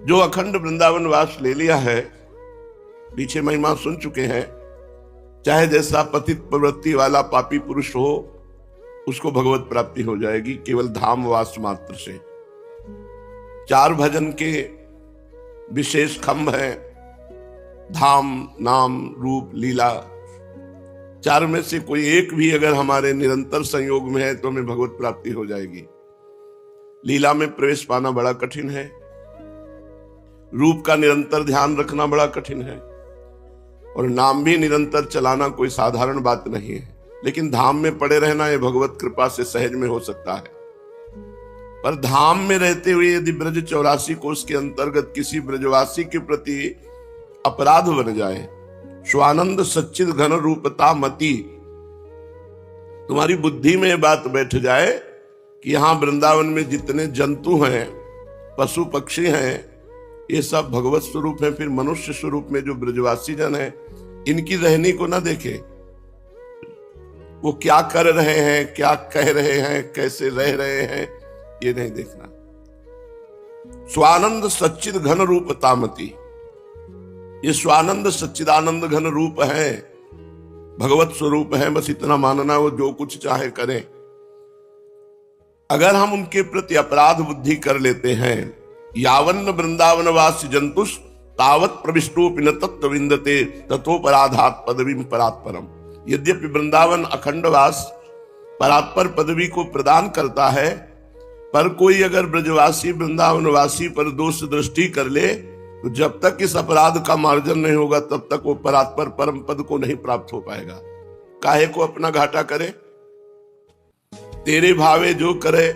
जो अखंड वृंदावन वास ले लिया है, पीछे महिमा सुन चुके हैं, चाहे जैसा पतित प्रवृत्ति वाला पापी पुरुष हो, उसको भगवत प्राप्ति हो जाएगी केवल धाम वास मात्र से। 4 भजन के विशेष खंभ हैं, धाम, नाम, रूप, लीला। 4 में से कोई एक भी अगर हमारे निरंतर संयोग में है तो हमें भगवत प्राप्ति हो जाएगी। लीला में प्रवेश पाना बड़ा कठिन है, रूप का निरंतर ध्यान रखना बड़ा कठिन है, और नाम भी निरंतर चलाना कोई साधारण बात नहीं है। लेकिन धाम में पड़े रहना यह भगवत कृपा से सहज में हो सकता है। पर धाम में रहते हुए यदि ब्रज 84 कोष के अंतर्गत किसी ब्रजवासी के प्रति अपराध बन जाए, स्वानंद सच्चिद घन रूपता मति, तुम्हारी बुद्धि में बात बैठ जाए कि यहां वृंदावन में जितने जंतु हैं, पशु पक्षी हैं, ये सब भगवत स्वरूप है, फिर मनुष्य स्वरूप में जो ब्रजवासी जन है, इनकी रहनी को ना देखे, वो क्या कर रहे हैं, क्या कह रहे हैं, कैसे रह रहे हैं, ये नहीं देखना। स्वानंद सच्चिद घन रूप तामती, ये स्वानंद सच्चिदानंद घन रूप है, भगवत स्वरूप है, बस इतना मानना वो जो कुछ चाहे करें। अगर हम उनके प्रति अपराध बुद्धि कर लेते हैं, यावन्न वृंदावन वासी जंतुष तावत प्रविष्टोपि न तत्व विंदते तथोपराधात पदवीं परात्परम। यद्यपि वृंदावन अखंडवास परात्पर पदवी को प्रदान करता है, पर कोई अगर ब्रजवासी वृंदावनवासी पर दोष दृष्टि कर ले तो जब तक इस अपराध का मार्जन नहीं होगा तब तक वो परात्पर परम पद को नहीं प्राप्त हो पाएगा। काहे को अपना घाटा करे, तेरे भावे जो करे,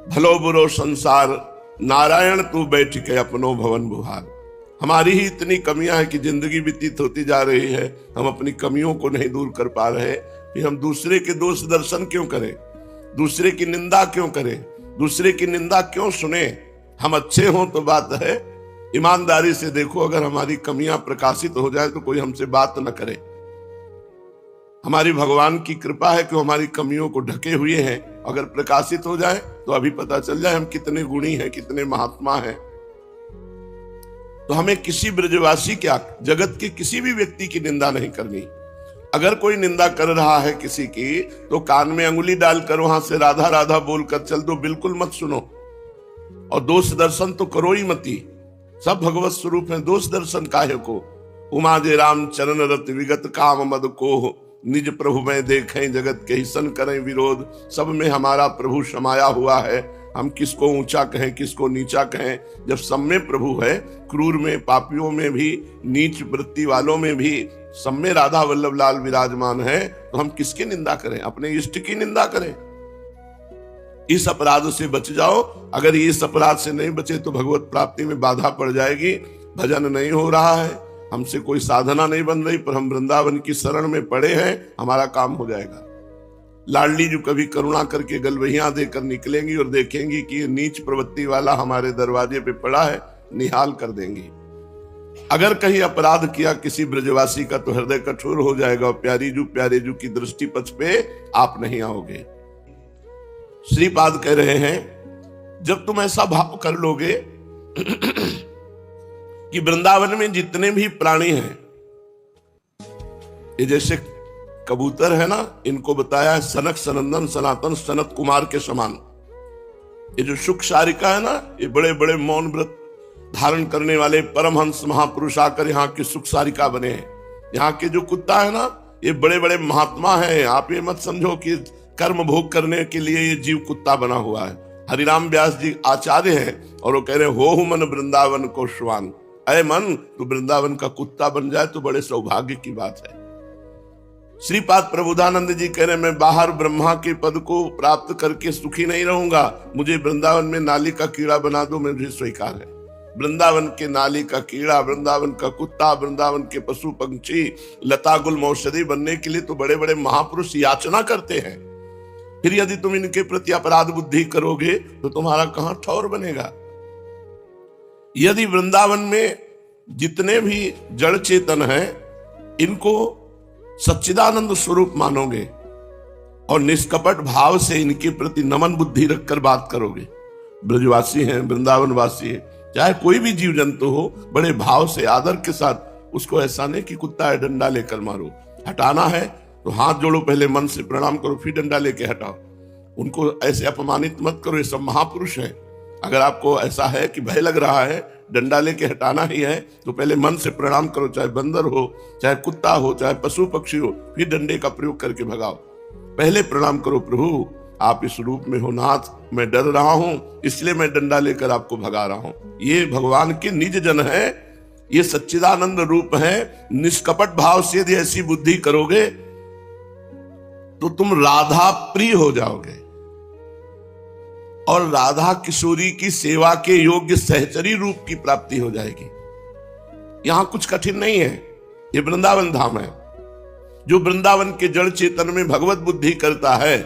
भलो बुरो संसार, नारायण तू बैठ के अपनो भवन बुहार। हमारी ही इतनी कमियां हैं कि जिंदगी व्यतीत होती जा रही है, हम अपनी कमियों को नहीं दूर कर पा रहे, फिर हम दूसरे के दोष दर्शन क्यों करें, दूसरे की निंदा क्यों करें, दूसरे की निंदा क्यों सुने। हम अच्छे हों तो बात है, ईमानदारी से देखो, अगर हमारी कमियां प्रकाशित हो जाए तो कोई हमसे बात न करे। हमारी भगवान की कृपा है कि हमारी कमियों को ढके हुए हैं, अगर प्रकाशित हो जाए तो अभी पता चल जाए हम कितने गुणी हैं, कितने महात्मा हैं। तो हमें किसी ब्रजवासी क्या, जगत के किसी भी व्यक्ति की निंदा नहीं करनी। अगर कोई निंदा कर रहा है किसी की, तो कान में अंगुली डालकर वहां से राधा राधा बोलकर चल दो, बिल्कुल मत सुनो। और दोष दर्शन तो करो ही मती, सब भगवत स्वरूप है, दोष दर्शन काहे को। उमा जे राम चरण रत विगत काम मद को, निज प्रभु में देखें जगत के हिसन करें विरोध। सब में हमारा प्रभु समाया हुआ है, हम किसको ऊंचा कहें किसको नीचा कहें, जब सब में प्रभु है। क्रूर में, पापियों में भी, नीच वृत्ति वालों में भी सब में राधा वल्लभ लाल विराजमान है, तो हम किसकी निंदा करें, अपने इष्ट की निंदा करें। इस अपराध से बच जाओ। अगर ये इस अपराध से नहीं बचे तो भगवत प्राप्ति में बाधा पड़ जाएगी। भजन नहीं हो रहा है, हमसे कोई साधना नहीं बन रही, पर हम वृंदावन की शरण में पड़े हैं, हमारा काम हो जाएगा। लाडली जो कभी करुणा करके गलवहियां देकर निकलेंगी और देखेंगी कि ये नीच प्रवृत्ति वाला हमारे दरवाजे पे पड़ा है, निहाल कर देंगी। अगर कहीं अपराध किया किसी ब्रजवासी का तो हृदय कठोर हो जाएगा और प्यारे जू की दृष्टि पथ पे आप नहीं आओगे। श्रीपाद कह रहे हैं, जब तुम ऐसा भाव कर लोगे कि वृंदावन में जितने भी प्राणी हैं, ये जैसे कबूतर है ना, इनको बताया है सनक सनंदन सनातन सनत कुमार के समान। ये जो शुक सारिका है ना, ये बड़े बड़े मौन व्रत धारण करने वाले परमहंस महापुरुष आकर यहाँ की सुख सारिका बने हैं। यहाँ के जो कुत्ता है ना, ये बड़े बड़े महात्मा हैं। आप ये मत समझो कि कर्म भोग करने के लिए ये जीव कुत्ता बना हुआ है। हरिराम व्यास जी आचार्य हैं और वो कह रहे हो मन वृंदावन को श्वान। अरे मन, तू वृंदावन का कुत्ता बन जाए तो बड़े सौभाग्य की बात है। श्रीपाद प्रबोधानंद जी कह रहे, मैं बाहर ब्रह्मा के पद को प्राप्त करके सुखी नहीं रहूंगा, मुझे वृंदावन में नाली का कीड़ा बना दो, मुझे स्वीकार है। वृंदावन के नाली का कीड़ा, वृंदावन का कुत्ता, वृंदावन के पशु पंक्षी लता गुल औषधि बनने के लिए तो बड़े बड़े महापुरुष याचना करते हैं। फिर यदि तुम इनके प्रति अपराध बुद्धि करोगे तो तुम्हारा कहां ठौर बनेगा। यदि वृंदावन में जितने भी जड़ चेतन हैं इनको सच्चिदानंद स्वरूप मानोगे और निष्कपट भाव से इनके प्रति नमन बुद्धि रखकर बात करोगे, ब्रजवासी हैं, वृंदावन वासी हैं, चाहे कोई भी जीव जंतु हो, बड़े भाव से आदर के साथ उसको, ऐसा नहीं कि कुत्ता है डंडा लेकर मारो। हटाना है तो हाथ जोड़ो, पहले मन से प्रणाम करो, फिर डंडा लेके हटाओ। उनको ऐसे अपमानित मत करो, ये सब महापुरुष हैं। अगर आपको ऐसा है कि भय लग रहा है, डंडा लेके हटाना ही है, तो पहले मन से प्रणाम करो, चाहे बंदर हो, चाहे कुत्ता हो, चाहे पशु पक्षी हो, फिर डंडे का प्रयोग करके भगाओ। पहले प्रणाम करो, प्रभु आप इस रूप में हो नाथ, मैं डर रहा हूं, इसलिए मैं डंडा लेकर आपको भगा रहा हूं। ये भगवान के निज जन है, ये सच्चिदानंद रूप है। निष्कपट भाव से यदि ऐसी बुद्धि करोगे तो तुम राधा प्रिय हो जाओगे और राधा किशोरी की सेवा के योग्य सहचरी रूप की प्राप्ति हो जाएगी। यहां कुछ कठिन नहीं है, ये वृंदावन धाम है। जो वृंदावन के जड़ चेतन में भगवत बुद्धि करता है,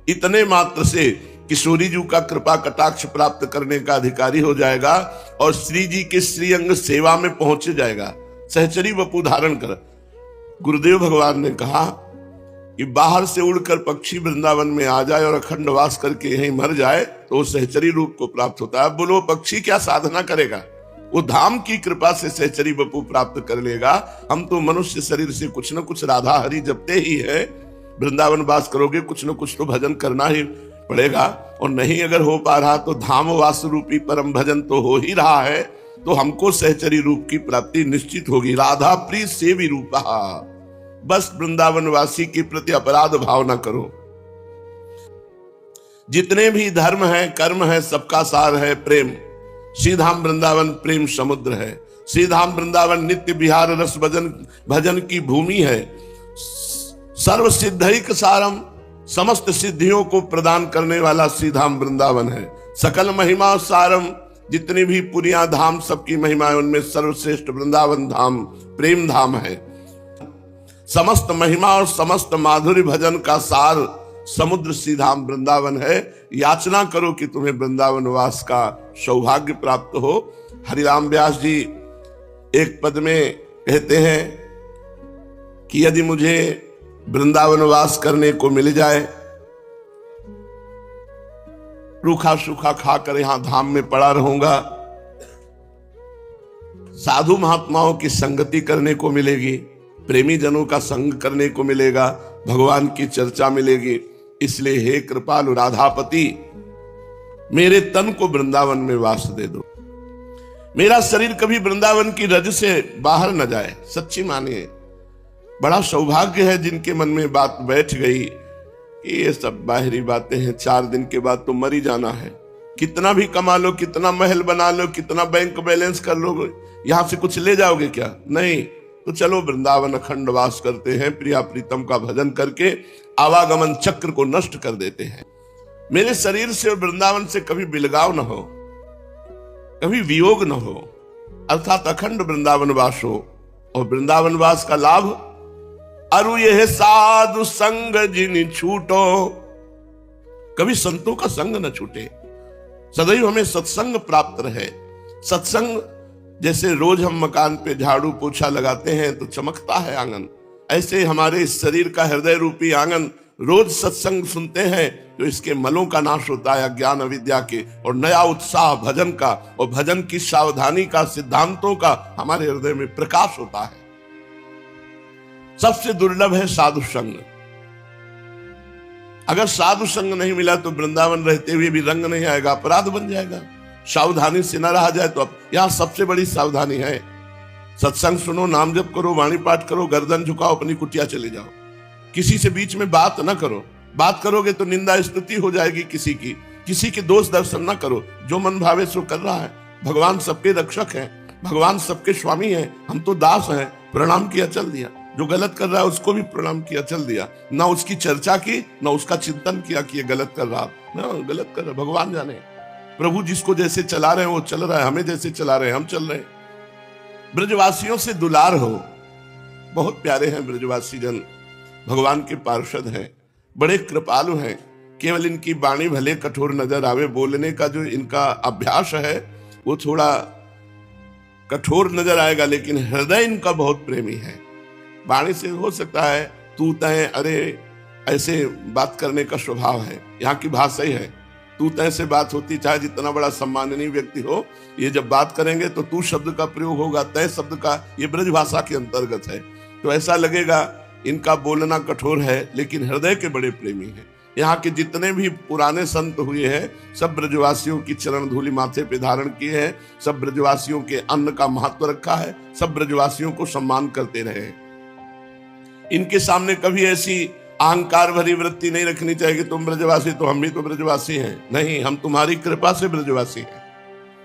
इतने मात्र से किशोरी जी का कृपा कटाक्ष प्राप्त करने का अधिकारी हो जाएगा और श्री जी के श्रीअंग सेवा में पहुंच जाएगा। सहचरी वपु धारण कर। गुरुदेव भगवान ने कहा कि बाहर से उड़कर पक्षी वृंदावन में आ जाए और अखंड वास करके यहीं मर जाए तो वो सहचरी रूप को प्राप्त होता है। बोलो पक्षी क्या साधना करेगा, वो धाम की कृपा से सहचरी वपु प्राप्त कर लेगा। हम तो मनुष्य शरीर से कुछ न कुछ राधा हरि जपते ही है। वृंदावन वास करोगे, कुछ न कुछ तो भजन करना ही पड़ेगा, और नहीं अगर हो पा रहा तो धाम वास रूपी परम भजन तो हो ही रहा है, तो हमको सहचरी रूप की प्राप्ति निश्चित होगी। राधा प्रिय सेवी रूपा। बस वृंदावन वासी के प्रति अपराध भाव न करो। जितने भी धर्म है, कर्म है, सबका सार है प्रेम। श्रीधाम वृंदावन प्रेम समुद्र है। श्रीधाम वृंदावन नित्य विहार रस भजन की भूमि है। सर्व सिद्धैक सारम, समस्त सिद्धियों को प्रदान करने वाला श्रीधाम वृंदावन है। सकल महिमा सारम, जितनी भी पुरिया धाम सबकी महिमा है, उनमें सर्वश्रेष्ठ वृंदावन धाम प्रेम धाम है। समस्त महिमा और समस्त माधुर्य भजन का सार समुद्र श्रीधाम वृंदावन है। याचना करो कि तुम्हें वृंदावन वास का सौभाग्य प्राप्त हो। हरिराम व्यास जी एक पद में कहते हैं कि यदि मुझे वृंदावन वास करने को मिल जाए, रूखा सूखा खाकर यहां धाम में पड़ा रहूंगा, साधु महात्माओं की संगति करने को मिलेगी, प्रेमी जनों का संग करने को मिलेगा, भगवान की चर्चा मिलेगी, इसलिए हे कृपालु राधापति मेरे तन को वृंदावन में वास दे दो। मेरा शरीर कभी वृंदावन की रज से बाहर न जाए। सच्ची मानिए, बड़ा सौभाग्य है जिनके मन में बात बैठ गई कि ये सब बाहरी बातें हैं, 4 दिन के बाद तो मर ही जाना है। कितना भी कमा लो, कितना महल बना लो, कितना बैंक बैलेंस कर लो, यहां से कुछ ले जाओगे क्या? नहीं। तो चलो वृंदावन अखंड वास करते हैं, प्रिया प्रीतम का भजन करके आवागमन चक्र को नष्ट कर देते हैं। मेरे शरीर से और वृंदावन से कभी बिलगाव न हो, कभी वियोग न हो, अर्थात अखंड वृंदावन वास हो। और वृंदावन वास का लाभ, अरु यह साधु संग जिन छूटो, कभी संतों का संग न छूटे, सदैव हमें सत्संग प्राप्त रहे। सत्संग जैसे रोज हम मकान पे झाड़ू पोछा लगाते हैं तो चमकता है आंगन, ऐसे हमारे इस शरीर का हृदय रूपी आंगन रोज सत्संग सुनते हैं तो इसके मलों का नाश होता है, अज्ञान अविद्या के, और नया उत्साह भजन का और भजन की सावधानी का, सिद्धांतों का हमारे हृदय में प्रकाश होता है। सबसे दुर्लभ है साधु संग। अगर साधु संग नहीं मिला तो वृंदावन रहते हुए भी रंग नहीं आएगा, अपराध बन जाएगा। सावधानी से न रहा जाए तो अब यहां सबसे बड़ी सावधानी है, सत्संग सुनो, नाम जप करो, वाणी पाठ करो, गर्दन झुकाओ, अपनी कुटिया चले जाओ। किसी से बीच में बात न करो, बात करोगे तो निंदा स्तुति हो जाएगी किसी की। किसी के दोष दर्शन न करो, जो मन भावे सो कर रहा है। भगवान सबके रक्षक हैं, भगवान सबके स्वामी हैं, हम तो दास हैं। प्रणाम किया चल दिया, जो गलत कर रहा है उसको भी प्रणाम किया चल दिया, ना उसकी चर्चा की ना उसका चिंतन किया कि ये गलत कर रहा, ना गलत कर रहा, भगवान जाने। प्रभु जिसको जैसे चला रहे हैं वो चल रहा है, हमें जैसे चला रहे हैं हम चल रहे हैं। ब्रजवासियों से दुलार हो, बहुत प्यारे हैं ब्रजवासी जन, भगवान के पार्षद हैं, बड़े कृपालु हैं। केवल इनकी वाणी भले कठोर नजर आवे, बोलने का जो इनका अभ्यास है वो थोड़ा कठोर नजर आएगा, लेकिन हृदय इनका बहुत प्रेमी है। वाणी से हो सकता है तू तय अरे ऐसे बात करने का स्वभाव है, यहाँ की भाषा ही है, तू तय से बात होती, चाहे जितना बड़ा सम्माननीय व्यक्ति हो, ये जब बात करेंगे तो तू शब्द का प्रयोग होगा, तय शब्द का, ये ब्रज भाषा के अंतर्गत है। तो ऐसा लगेगा इनका बोलना कठोर है, लेकिन हृदय के बड़े प्रेमी हैं। यहाँ के जितने भी पुराने संत हुए हैं सब ब्रजवासियों की चरण धूलि माथे पे धारण किए हैं, सब ब्रजवासियों के अन्न का महत्व रखा है, सब ब्रजवासियों को सम्मान करते रहे हैं। इनके सामने कभी ऐसी अहंकार भरी वृत्ति नहीं रखनी चाहिए कि तुम ब्रजवासी तो हम भी तो ब्रजवासी हैं। नहीं, हम तुम्हारी कृपा से ब्रजवासी हैं,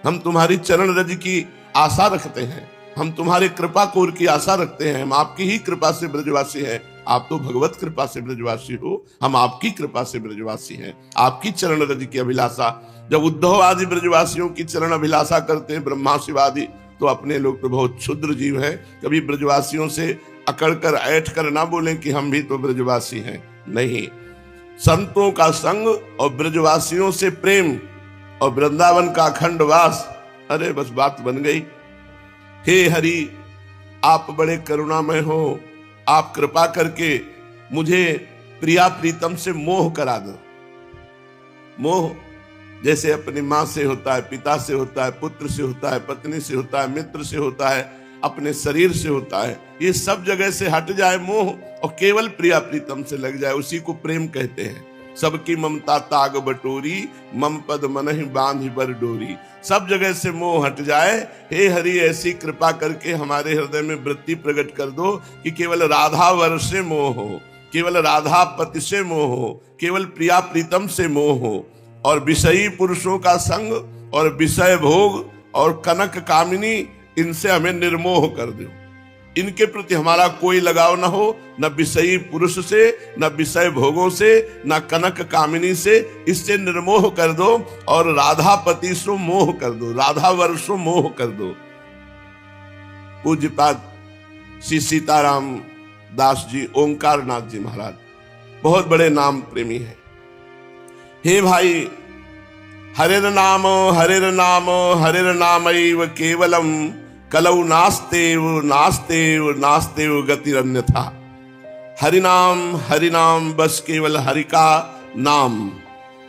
हम तुम्हारी चरण रज की आशा रखते हैं, हम तुम्हारे कृपा कोर की आशा रखते हैं, हम आपकी ही कृपा से ब्रजवासी हैं। आप तो भगवत कृपा से ब्रजवासी हो, हम आपकी कृपा से ब्रजवासी हैं, आपकी चरण रज की अभिलाषा। जब उद्धव आदि ब्रजवासियों की चरण अभिलाषा करते हैं, ब्रह्मा शिव आदि, तो अपने लोग तो बहुत क्षुद्र जीव हैं। कभी ब्रजवासियों से अकड़ कर ऐठ कर ना बोलें कि हम भी तो ब्रजवासी हैं। नहीं, संतों का संग और ब्रजवासियों से प्रेम और वृंदावन का अखंड वास, अरे बस बात बन गई। हे हरि, आप बड़े करुणामय हो, आप कृपा करके मुझे प्रिया प्रीतम से मोह करा दो। मोह जैसे अपनी माँ से होता है, पिता से होता है, पुत्र से होता है, पत्नी से होता है, मित्र से होता है, अपने शरीर से होता है, ये सब जगह से हट जाए मोह और केवल प्रिया प्रीतम से लग जाए, उसी को प्रेम कहते हैं। सबकी ममता ताग बटोरी, मम पद मनहि बांधि बर डोरी। सब जगह से मोह हट जाए। हे हरि, ऐसी कृपा करके हमारे हृदय में वृत्ति प्रकट कर दो कि केवल राधा वर से मोह हो, केवल राधा पति से मोह हो, केवल प्रिया प्रीतम से मोह हो, और विषयी पुरुषों का संग और विषय भोग और कनक कामिनी, इनसे हमें निर्मोह कर दो। इनके प्रति हमारा कोई लगाव ना हो, न विषयी पुरुष से, न विषय भोगों से, न कनक कामिनी से, इससे निर्मोह कर दो और राधापति सो मोह कर दो, राधा वर्षो मोह कर दो। पूज्यपाद श्री सीताराम दास जी, ओंकार नाथ जी महाराज बहुत बड़े नाम प्रेमी हैं। हे भाई, हरिर नाम हरिर नाम हरिर नामैव केवलम कलौ नास्तेव नास्तेव नास्तेव गतिरन्यथा। हरि नाम बस केवल हरि का नाम।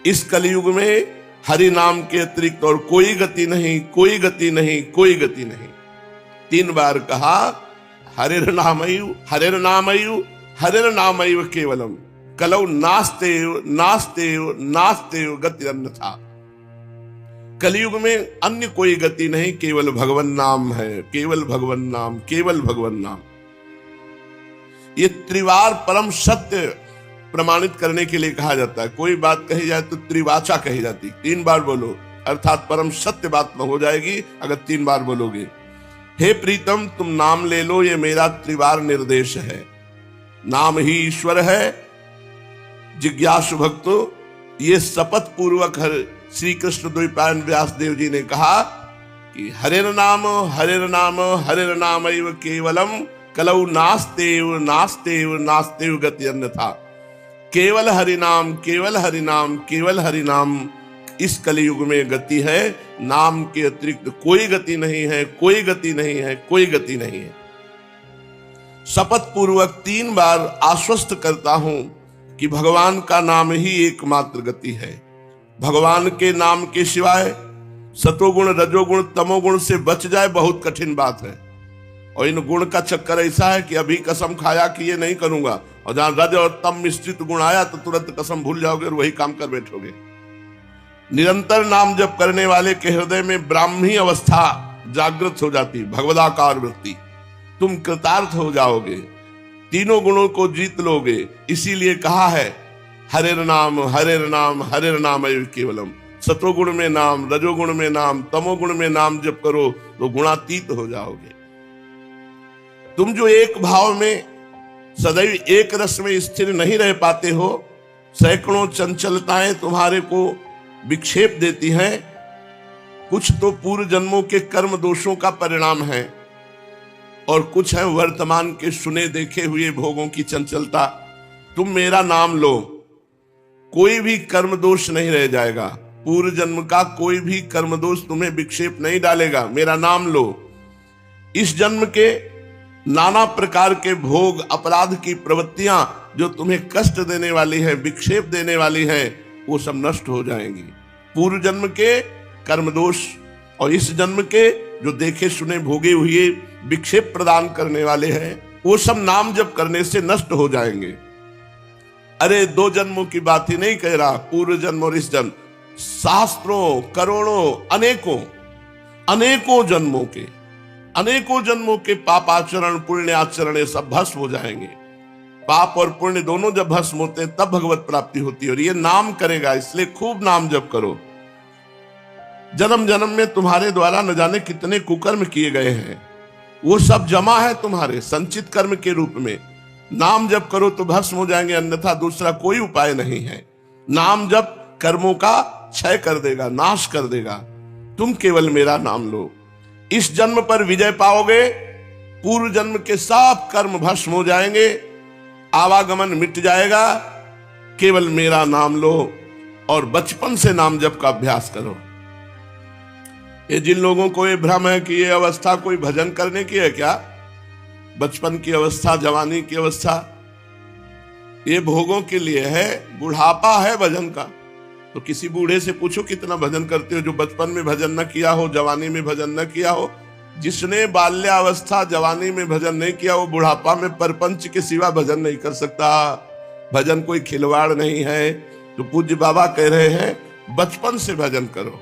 इस कलयुग में हरि नाम के अतिरिक्त और कोई गति नहीं, कोई गति नहीं, कोई गति नहीं। 3 बार कहा, हरिर नामैव हरिर नामैव हरिर नामैव केवलम कलौ नास्तेव नास्तेव नास्तेव गतिरन्यथा। कलयुग में अन्य कोई गति नहीं, केवल भगवन नाम है, केवल भगवन नाम, केवल भगवन नाम। ये त्रिवार परम सत्य प्रमाणित करने के लिए कहा जाता है। कोई बात कही जाए तो त्रिवाचा कही जाती, 3 बार बोलो, अर्थात परम सत्य बात हो जाएगी अगर 3 बार बोलोगे। हे प्रीतम, तुम नाम ले लो, ये मेरा त्रिवार निर्देश है। नाम ही ईश्वर है। जिज्ञासु भक्तो, ये शपथ पूर्वक श्री कृष्ण द्वैपायन व्यास देव जी ने कहा कि हरिर नाम हरिर नाम हरिर नामैव केवलम कलौ नास्तेव नास्तेव नास्तेव गति अन्यथा। केवल हरि नाम, केवल हरि नाम, केवल हरि नाम, इस कलयुग में गति है। नाम के अतिरिक्त कोई गति नहीं है, कोई गति नहीं है, कोई गति नहीं है। शपथ पूर्वक 3 बार आश्वस्त करता हूं कि भगवान का नाम ही एकमात्र गति है। भगवान के नाम के सिवाय सतोगुण रजोगुण तमोगुण से बच जाए बहुत कठिन बात है। और इन गुण का चक्कर ऐसा है कि अभी कसम खाया कि ये नहीं करूंगा, और जहां रज और तम मिश्रित गुण आया तो तुरंत कसम भूल जाओगे और वही काम कर बैठोगे। निरंतर नाम जप करने वाले के हृदय में ब्राह्मी अवस्था जागृत हो जाती, भगवदाकार वृत्ति, तुम कृतार्थ हो जाओगे, तीनों गुणों को जीत लोगे। इसीलिए कहा है हरिर नाम हरिर नाम हरिर नाम केवलम। सतोगुण में नाम, रजोगुण में नाम, तमोगुण में नाम जप करो तो गुणातीत हो जाओगे। तुम जो एक भाव में सदैव एक रस में स्थिर नहीं रह पाते हो, सैकड़ों चंचलताएं तुम्हारे को विक्षेप देती हैं। कुछ तो पूर्व जन्मों के कर्म दोषों का परिणाम है और कुछ है वर्तमान के सुने देखे हुए भोगों की चंचलता। तुम मेरा नाम लो, कोई भी कर्म दोष नहीं रह जाएगा। पूर्व जन्म का कोई भी कर्म दोष तुम्हें विक्षेप नहीं डालेगा। मेरा नाम लो, इस जन्म के नाना प्रकार के भोग अपराध की प्रवृत्तियां जो तुम्हें कष्ट देने वाली है, विक्षेप देने वाली है, वो सब नष्ट हो जाएंगी। पूर्व जन्म के कर्म दोष और इस जन्म के जो देखे सुने भोगे हुए विक्षेप प्रदान करने वाले हैं, वो सब नाम जप करने से नष्ट हो जाएंगे। अरे 2 जन्मों की बात ही नहीं कह रहा, पूर्व जन्म और इस जन्म, सहस्त्रों करोड़ों अनेकों जन्मों के पाप आचरण पुण्य आचरण ये सब भस्म हो जाएंगे। पाप और पुण्य दोनों जब भस्म होते हैं तब भगवत प्राप्ति होती है। और ये नाम करेगा, इसलिए खूब नाम जप करो। जन्म जन्म में तुम्हारे द्वारा न जाने कितने कुकर्म किए गए हैं, वो सब जमा है तुम्हारे संचित कर्म के रूप में। नाम जप करो तो भस्म हो जाएंगे, अन्यथा दूसरा कोई उपाय नहीं है। नाम जप कर्मों का क्षय कर देगा, नाश कर देगा। तुम केवल मेरा नाम लो, इस जन्म पर विजय पाओगे। पूर्व जन्म के सब कर्म भस्म हो जाएंगे, आवागमन मिट जाएगा। केवल मेरा नाम लो और बचपन से नाम जप का अभ्यास करो। ये जिन लोगों को ये भ्रम है कि ये अवस्था कोई भजन करने की है, क्या बचपन की अवस्था, जवानी की अवस्था ये भोगों के लिए है, बुढ़ापा है भजन का। तो किसी बूढ़े से पूछो कितना भजन करते हो, जो बचपन में भजन न किया हो, जवानी में भजन न किया हो। जिसने बाल्यावस्था जवानी में भजन नहीं किया, वो बुढ़ापा में परपंच के सिवा भजन नहीं कर सकता। भजन कोई खिलवाड़ नहीं है। तो पूज्य बाबा कह रहे हैं बचपन से भजन करो।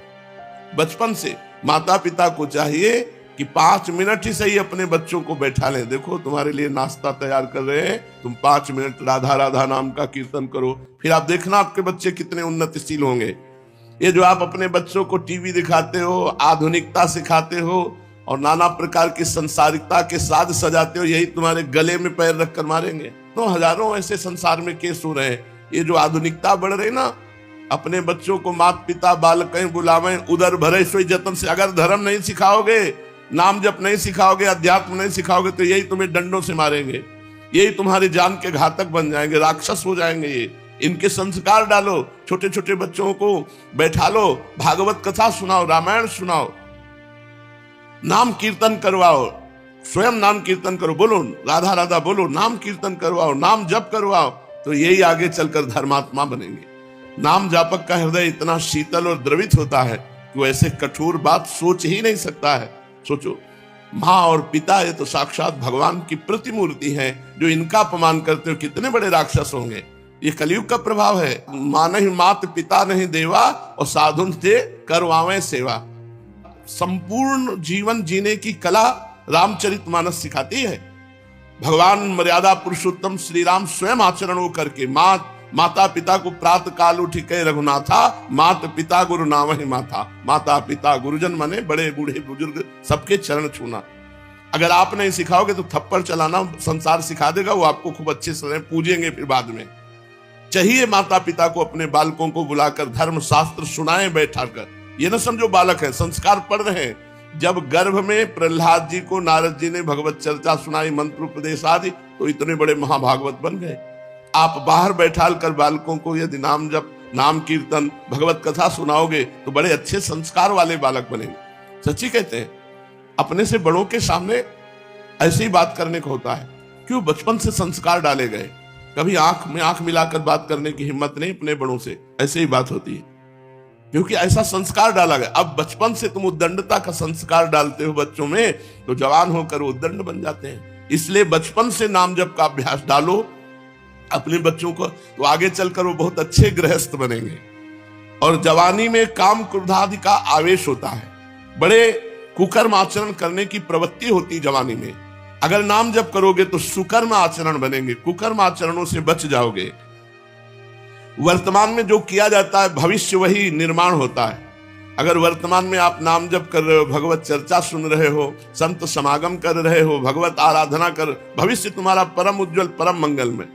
बचपन से माता पिता को चाहिए कि 5 मिनट ही सही अपने बच्चों को बैठा लें। देखो तुम्हारे लिए नाश्ता तैयार कर रहे हैं, तुम 5 मिनट राधा राधा नाम का कीर्तन करो, फिर आप देखना आपके बच्चे कितने उन्नतिशील होंगे। ये जो आप अपने बच्चों को टीवी दिखाते हो, आधुनिकता सिखाते हो और नाना प्रकार की संसारिकता के साज सजाते हो, यही तुम्हारे गले में पैर रखकर मारेंगे। तो हजारों ऐसे संसार में केस हो रहे हैं। ये जो आधुनिकता बढ़ रही ना, अपने बच्चों को माता पिता बालकें बुलावें उदर भरे सोई जतन से। अगर धर्म नहीं सिखाओगे, नाम जप नहीं सिखाओगे, अध्यात्म नहीं सिखाओगे, तो यही तुम्हें डंडों से मारेंगे, यही तुम्हारी जान के घातक बन जाएंगे, राक्षस हो जाएंगे। ये इनके संस्कार डालो, छोटे छोटे बच्चों को बैठा लो, भागवत कथा सुनाओ, रामायण सुनाओ, नाम कीर्तन करवाओ, स्वयं नाम कीर्तन करो, बोलो राधा राधा बोलो, नाम कीर्तन करवाओ, नाम जप करवाओ, तो यही आगे चलकर धर्मात्मा बनेंगे। नाम जापक का हृदय इतना शीतल और द्रवित होता है कि वो ऐसे कठोर बात सोच ही नहीं सकता है। सोचो, माँ और पिता ये तो साक्षात भगवान की प्रतिमूर्ति है, जो इनका अपमान करते हो कितने बड़े राक्षस होंगे। ये कलयुग का प्रभाव है। माँ नहीं मात पिता नहीं देवा और साधुन से करवावें सेवा। संपूर्ण जीवन जीने की कला रामचरितमानस सिखाती है। भगवान मर्यादा पुरुषोत्तम श्री राम स्वयं आचरण वो करके माता पिता को प्रातः काल उठी कह रघुनाथा, मात पिता गुरु नामहि माथा। माता पिता गुरुजन माने बड़े बूढ़े बुजुर्ग, सबके चरण छूना। अगर आप नहीं सिखाओगे तो थप्पड़ चलाना संसार सिखा देगा, वो आपको खूब अच्छे से पूजेंगे। फिर बाद में चाहिए माता पिता को अपने बालकों को बुलाकर धर्म शास्त्र सुनाए बैठा कर। ये न समझो बालक है, संस्कार पढ़ रहे हैं। जब गर्भ में प्रहलाद जी को नारद जी ने भगवत चर्चा सुनाई, मंत्र उपदेश आदि, तो इतने बड़े महाभागवत बन गए। आप बाहर बैठाल कर बालकों को यदि नाम जप, नाम कीर्तन, भगवत कथा सुनाओगे तो बड़े अच्छे संस्कार वाले बालक बनेंगे। सच्ची कहते हैं, अपने से बड़ों के सामने ऐसी बात करने को होता है। क्यों? बचपन से संस्कार डाले गए। कभी आंख में आंख मिलाकर बात करने की हिम्मत नहीं अपने बड़ों से, ऐसे ही बात होती है, क्योंकि ऐसा संस्कार डाला गया। अब बचपन से तुम उद्दंडता का संस्कार डालते हो बच्चों में, तो जवान होकर उद्दंड बन जाते हैं। इसलिए बचपन से नाम जप का अभ्यास डालो अपने बच्चों को, तो आगे चलकर वो बहुत अच्छे गृहस्थ बनेंगे। और जवानी में काम क्रोधादि का आवेश होता है, बड़े कुकर्म आचरण करने की प्रवृत्ति होती जवानी में। अगर नाम जप करोगे तो सुकर्म आचरण बनेंगे, कुकर्म आचरणों से बच जाओगे। वर्तमान में जो किया जाता है भविष्य वही निर्माण होता है। अगर वर्तमान में आप नाम जप कर रहे हो, भगवत चर्चा सुन रहे हो, संत समागम कर रहे हो, भगवत आराधना कर, भविष्य तुम्हारा परम उज्जवल परम मंगल में।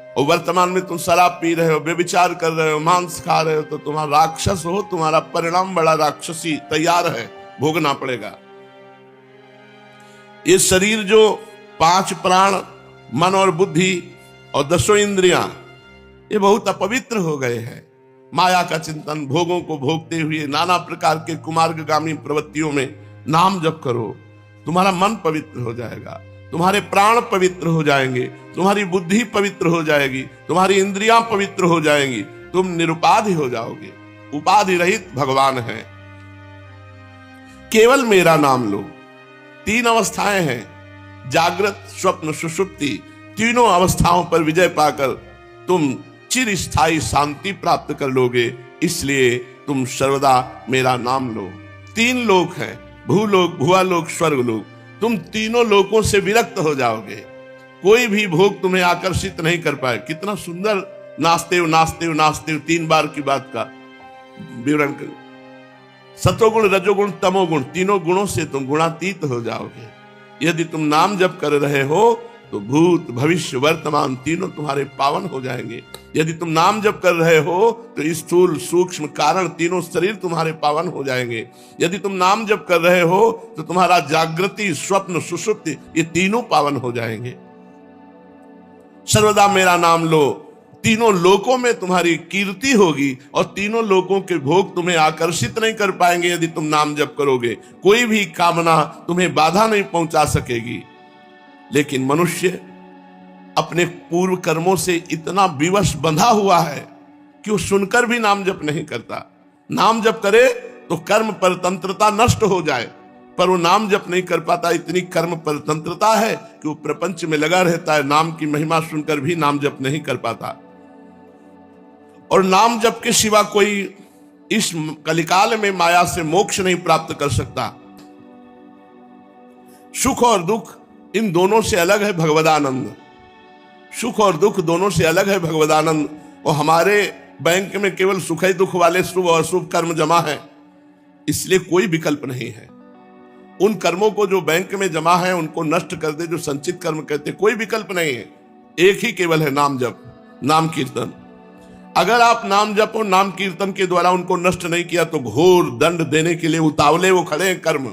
और वर्तमान में तुम शराब पी रहे हो, व्यभिचार कर रहे हो, मांस खा रहे हो, तो तुम्हारा राक्षस हो, तुम्हारा परिणाम बड़ा राक्षसी तैयार है, भोगना पड़ेगा। ये शरीर जो 5 प्राण, मन और बुद्धि और 10 इंद्रियां, ये बहुत अपवित्र हो गए हैं। माया का चिंतन, भोगों को भोगते हुए नाना प्रकार के कुमार्गगामी प्रवृत्तियों में नाम जप करो, तुम्हारा मन पवित्र हो जाएगा, तुम्हारे प्राण पवित्र हो जाएंगे, तुम्हारी बुद्धि पवित्र हो जाएगी, तुम्हारी इंद्रियां पवित्र हो जाएंगी, तुम निरुपाधि हो जाओगे। उपाधि रहित भगवान है। केवल मेरा नाम लो। 3 अवस्थाएं हैं, जागृत, स्वप्न, सुषुप्ति। तीनों अवस्थाओं पर विजय पाकर तुम चिरस्थायी शांति प्राप्त कर लोगे। इसलिए तुम सर्वदा मेरा नाम लो। 3 लोक हैं, भूलोक, भुवालोक, स्वर्गलोक। तुम तीनों लोकों से विरक्त हो जाओगे। कोई भी भोग तुम्हें आकर्षित नहीं कर पाए। कितना सुंदर नाचते हो नाचते हो नाचते हो, 3 बार की बात का विवरण कर। सतोगुण, रजोगुण, तमोगुण, तीनों गुणों से तुम गुणातीत हो जाओगे। यदि तुम नाम जप कर रहे हो तो भूत, भविष्य, वर्तमान तीनों तुम्हारे पावन हो जाएंगे। यदि तुम नाम जप कर रहे हो तो स्थूल, सूक्ष्म, कारण तीनों शरीर तुम्हारे पावन हो जाएंगे। यदि तुम नाम जप कर रहे हो तो तुम्हारा जागृति, स्वप्न, सुषुप्ति ये तीनों पावन हो जाएंगे। सर्वदा मेरा नाम लो। तीनों लोकों में तुम्हारी कीर्ति होगी और तीनों लोकों के भोग तुम्हें आकर्षित नहीं कर पाएंगे। यदि तुम नाम जप करोगे, कोई भी कामना तुम्हें बाधा नहीं पहुंचा सकेगी। लेकिन मनुष्य अपने पूर्व कर्मों से इतना विवश बंधा हुआ है कि वो सुनकर भी नाम जप नहीं करता। नाम जप करे तो कर्म परतंत्रता नष्ट हो जाए, पर वो नाम जप नहीं कर पाता। इतनी कर्म परतंत्रता है कि वो प्रपंच में लगा रहता है, नाम की महिमा सुनकर भी नाम जप नहीं कर पाता। और नाम जप के सिवा कोई इस कलिकाल में माया से मोक्ष नहीं प्राप्त कर सकता। सुख और दुख इन दोनों से अलग है भगवदानंद। सुख और दुख दोनों से अलग है भगवदानंद। और हमारे बैंक में केवल सुख ही दुख वाले शुभ और अशुभ कर्म जमा है, इसलिए कोई विकल्प नहीं है। उन कर्मों को जो बैंक में जमा है उनको नष्ट कर दे, जो संचित कर्म कहते, कोई विकल्प नहीं है। एक ही केवल है, नाम जप, नाम कीर्तन। अगर आप नाम जप और नाम कीर्तन के द्वारा उनको नष्ट नहीं किया तो घोर दंड देने के लिए उतावले वो खड़े हैं। कर्म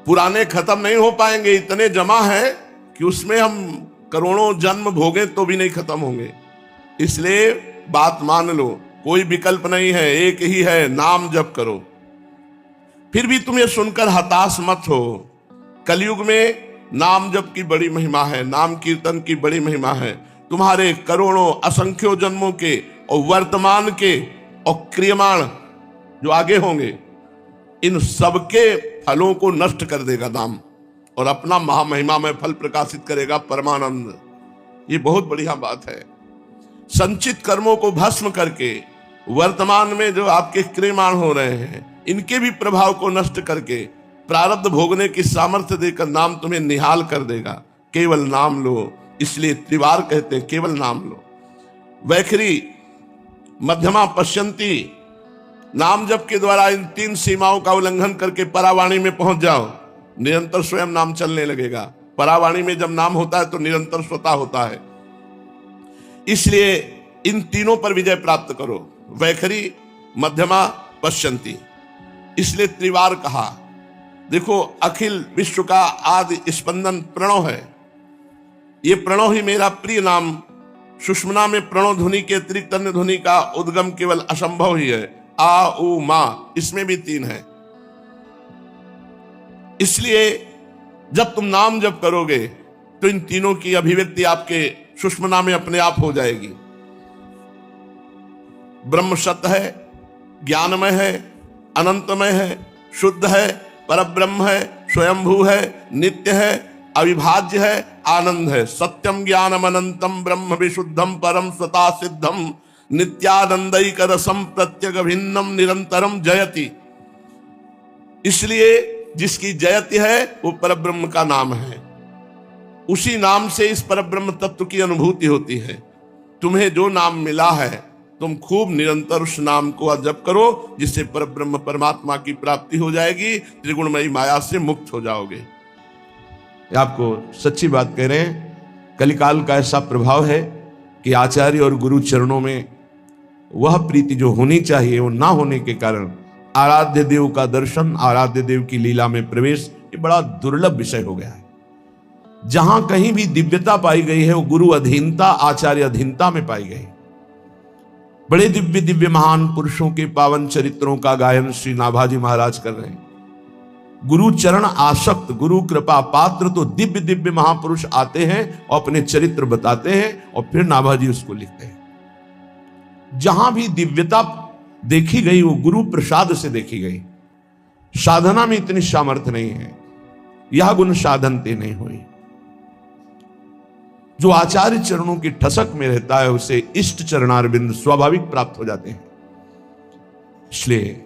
पुराने खत्म नहीं हो पाएंगे, इतने जमा है कि उसमें हम करोड़ों जन्म भोगे तो भी नहीं खत्म होंगे। इसलिए बात मान लो, कोई विकल्प नहीं है, एक ही है, नाम जप करो। फिर भी तुम ये सुनकर हताश मत हो। कलयुग में नाम जप की बड़ी महिमा है, नाम कीर्तन की बड़ी महिमा है। तुम्हारे करोड़ों असंख्यों जन्मों के और वर्तमान के और क्रियमाण जो आगे होंगे, इन सबके फलों को नष्ट कर देगा नाम, और अपना महामहिमा में फल प्रकाशित करेगा परमानंद। ये बहुत बढ़िया बात है। संचित कर्मों को भस्म करके वर्तमान में जो आपके क्रियमाण हो रहे हैं, इनके भी प्रभाव को नष्ट करके प्रारब्ध भोगने की सामर्थ्य देकर नाम तुम्हें निहाल कर देगा। केवल नाम लो, इसलिए त्रिवार कहते हैं, केवल नाम लो। वैखरी, मध्यमा, पश्यंती, नाम जप के द्वारा इन 3 सीमाओं का उल्लंघन करके परावाणी में पहुंच जाओ। निरंतर स्वयं नाम चलने लगेगा। परावाणी में जब नाम होता है तो निरंतर स्वतः होता है। इसलिए इन तीनों पर विजय प्राप्त करो, वैखरी, मध्यमा, पश्यंती। इसलिए त्रिवार कहा। देखो, अखिल विश्व का आदि स्पंदन प्रणव है। ये प्रणव ही मेरा प्रिय नाम। सुषुम्ना में प्रणव ध्वनि के अतिरिक्त अन्य ध्वनि का उद्गम केवल असंभव ही है। आ, उ, मा, इसमें भी 3 है। इसलिए जब तुम नाम जप करोगे तो इन तीनों की अभिव्यक्ति आपके सुषुम्ना में अपने आप हो जाएगी। ब्रह्म सत्य है, ज्ञानमय है, अनंतमय है, शुद्ध है, परब्रह्म है, स्वयंभू है, नित्य है, अविभाज्य है, आनंद है। सत्यम ज्ञानम अनंतम ब्रह्म विशुद्धम परम स्वता सिद्धम नित्यानंदैक रसम प्रत्यग भिन्नम निरंतरम जयति। इसलिए जिसकी जयति है वो परब्रह्म का नाम है। उसी नाम से इस परब्रह्म तत्व की अनुभूति होती है। तुम्हें जो नाम मिला है, तुम खूब निरंतर उस नाम को जप करो, जिससे परब्रह्म परमात्मा की प्राप्ति हो जाएगी। त्रिगुणमयी माया से मुक्त हो जाओगे। आपको सच्ची बात कह रहे हैं। कलिकाल का ऐसा प्रभाव है कि आचार्य और गुरु चरणों में वह प्रीति जो होनी चाहिए वो ना होने के कारण आराध्य देव का दर्शन, आराध्य देव की लीला में प्रवेश, ये बड़ा दुर्लभ विषय हो गया है। जहां कहीं भी दिव्यता पाई गई है वो गुरु अधीनता, आचार्य अधीनता में पाई गई। बड़े दिव्य दिव्य महान पुरुषों के पावन चरित्रों का गायन श्री नाभाजी महाराज कर रहे हैं। गुरु चरण आसक्त, गुरु कृपा पात्र तो दिव्य दिव्य महापुरुष आते हैं और अपने चरित्र बताते हैं और फिर नाभाजी उसको लिखते हैं। जहां भी दिव्यता देखी गई वो गुरु प्रसाद से देखी गई। साधना में इतनी सामर्थ्य नहीं है। यह गुण साधन ते नहीं हुई। जो आचार्य चरणों की ठसक में रहता है उसे इष्ट चरणारविंद स्वाभाविक प्राप्त हो जाते हैं। इसलिए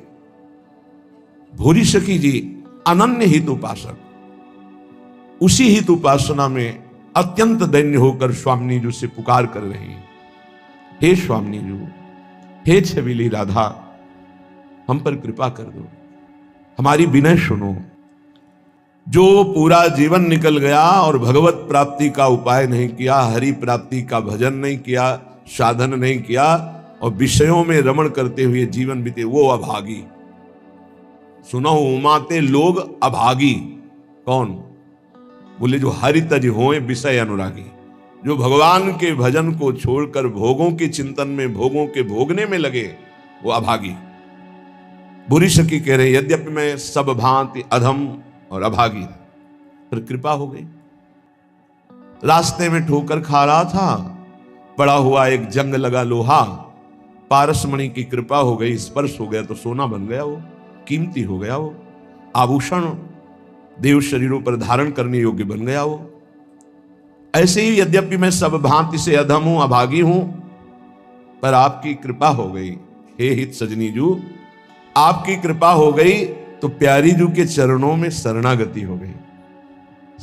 भूरी सखी जी अनन्य हित उपासक, उसी हित उपासना में अत्यंत दैन्य होकर स्वामिनी जी से पुकार कर रही हैं, हे स्वामिनी जी, हे छबीली राधा, हम पर कृपा कर दो, हमारी विनय सुनो। जो पूरा जीवन निकल गया और भगवत प्राप्ति का उपाय नहीं किया, हरि प्राप्ति का भजन नहीं किया, साधन नहीं किया और विषयों में रमण करते हुए जीवन बीते, वो अभागी। सुनो उमाते लोग अभागी। कौन? बोले जो हरि तज होए विषय अनुरागी। जो भगवान के भजन को छोड़कर भोगों के चिंतन में, भोगों के भोगने में लगे, वो अभागी। बुरी सखी कह रहे यद्यपि मैं सब भांति अधम और अभागी, पर कृपा हो गई। रास्ते में ठोकर खा रहा था, पड़ा हुआ एक जंग लगा लोहा, पारसमणि की कृपा हो गई, स्पर्श हो गया तो सोना बन गया, वो कीमती हो गया, वो आभूषण देव शरीरों पर धारण करने योग्य बन गया वो। ऐसे ही यद्यपि मैं सब भांति से अधम हूं, अभागी हूं, पर आपकी कृपा हो गई। हे हित सजनी जू, आपकी कृपा हो गई तो प्यारी जू के चरणों में शरणागति हो गई।